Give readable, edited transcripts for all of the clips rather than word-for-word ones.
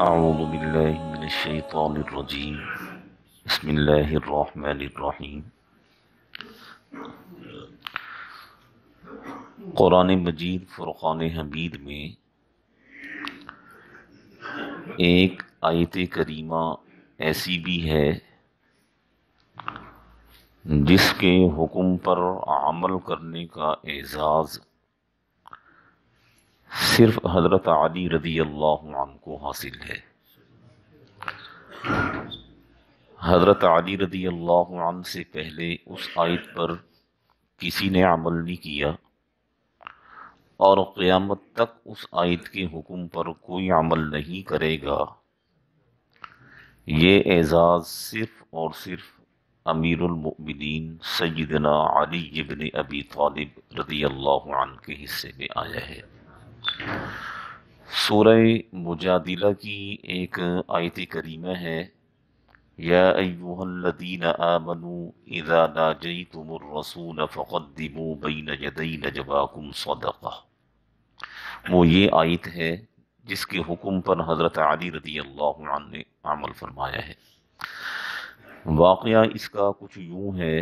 اعوذ باللہ من الشیطان الرجیم بسم اللہ الرحمن الرحیم۔ قرآن مجید فرقان حمید میں ایک آیت کریمہ ایسی بھی ہے جس کے حکم پر عمل کرنے کا اعزاز صرف حضرت علی رضی اللہ عنہ کو حاصل ہے۔ حضرت علی رضی اللہ عنہ سے پہلے اس آیت پر کسی نے عمل نہیں کیا اور قیامت تک اس آیت کے حکم پر کوئی عمل نہیں کرے گا۔ یہ اعزاز صرف اور صرف امیر المؤمنین سیدنا علی بن ابی طالب رضی اللہ عنہ کے حصے میں آیا ہے۔ سورہ مجادلہ کی ایک آیت کریمہ ہے، یا ایھا الذین آمنوا اذا ناجیتم الرسول فقدموا بین یدی نجواکم صدقہ۔ وہ یہ آیت ہے جس کے حکم پر حضرت علی رضی اللہ عنہ نے عمل فرمایا ہے۔ واقعہ اس کا کچھ یوں ہے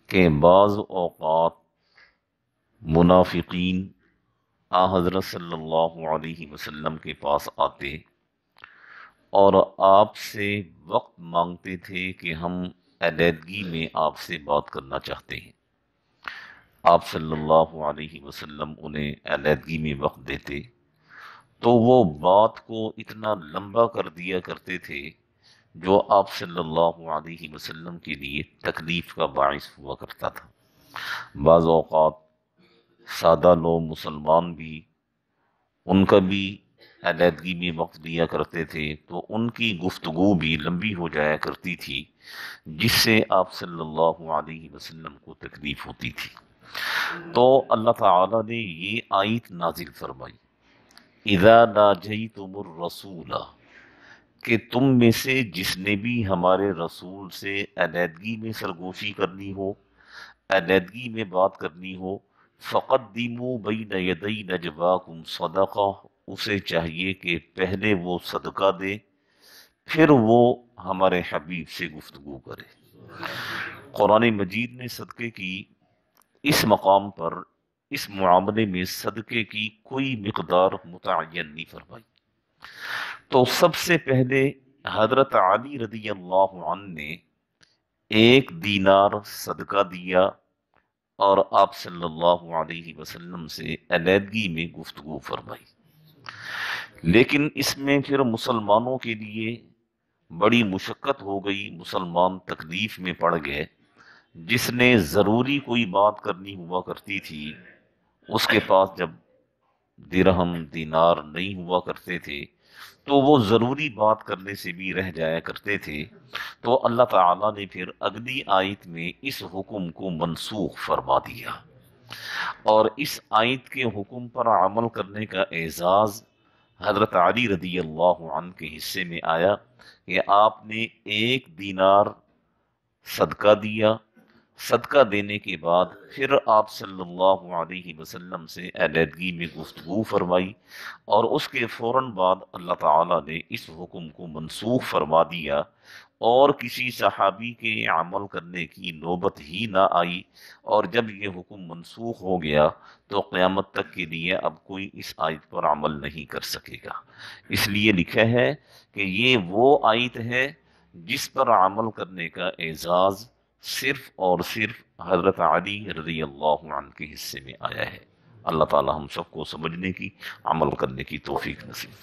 کہ بعض اوقات منافقین حضرت صلی اللہ علیہ وسلم کے پاس آتے اور آپ سے وقت مانگتے تھے کہ ہم علیحدگی میں آپ سے بات کرنا چاہتے ہیں۔ آپ صلی اللہ علیہ وسلم انہیں علیحدگی میں وقت دیتے تو وہ بات کو اتنا لمبا کر دیا کرتے تھے جو آپ صلی اللہ علیہ وسلم کے لیے تکلیف کا باعث ہوا کرتا تھا۔ بعض اوقات سادہ لوگ مسلمان بھی ان کا بھی علیحدگی میں وقت دیا کرتے تھے تو ان کی گفتگو بھی لمبی ہو جایا کرتی تھی جس سے آپ صلی اللہ علیہ وسلم کو تکلیف ہوتی تھی۔ تو اللہ تعالیٰ نے یہ آیت نازل فرمائی، اذا ناجیتم الرسول، کہ تم میں سے جس نے بھی ہمارے رسول سے علیحدگی میں سرگوشی کرنی ہو، علیحدگی میں بات کرنی ہو، فقدموا بین یدی نجواکم صدقہ، اسے چاہیے کہ پہلے وہ صدقہ دے پھر وہ ہمارے حبیب سے گفتگو کرے۔ قرآن مجید نے صدقے کی اس مقام پر اس معاملے میں صدقے کی کوئی مقدار متعین نہیں فرمائی۔ تو سب سے پہلے حضرت علی رضی اللہ عنہ نے 1 دینار صدقہ دیا اور آپ صلی اللہ علیہ وسلم سے علیحدگی میں گفتگو فرمائی۔ لیکن اس میں پھر مسلمانوں کے لیے بڑی مشقت ہو گئی، مسلمان تکلیف میں پڑ گئے۔ جس نے ضروری کوئی بات کرنی ہوا کرتی تھی اس کے پاس جب درہم دینار نہیں ہوا کرتے تھے تو وہ ضروری بات کرنے سے بھی رہ جایا کرتے تھے، تو اللہ تعالیٰ نے پھر اگلی آیت میں اس حکم کو منسوخ فرما دیا اور اس آیت کے حکم پر عمل کرنے کا اعزاز حضرت علی رضی اللہ عنہ کے حصے میں آیا کہ آپ نے 1 دینار صدقہ دیا۔ صدقہ دینے کے بعد پھر آپ صلی اللہ علیہ وسلم سے علیحدگی میں گفتگو فرمائی اور اس کے فوراً بعد اللہ تعالیٰ نے اس حکم کو منسوخ فرما دیا اور کسی صحابی کے عمل کرنے کی نوبت ہی نہ آئی، اور جب یہ حکم منسوخ ہو گیا تو قیامت تک کے لیے اب کوئی اس آیت پر عمل نہیں کر سکے گا۔ اس لیے لکھا ہے کہ یہ وہ آیت ہے جس پر عمل کرنے کا اعزاز صرف اور صرف حضرت علی رضی اللہ عنہ کے حصے میں آیا ہے۔ اللہ تعالی ہم سب کو سمجھنے کی، عمل کرنے کی توفیق نصیب۔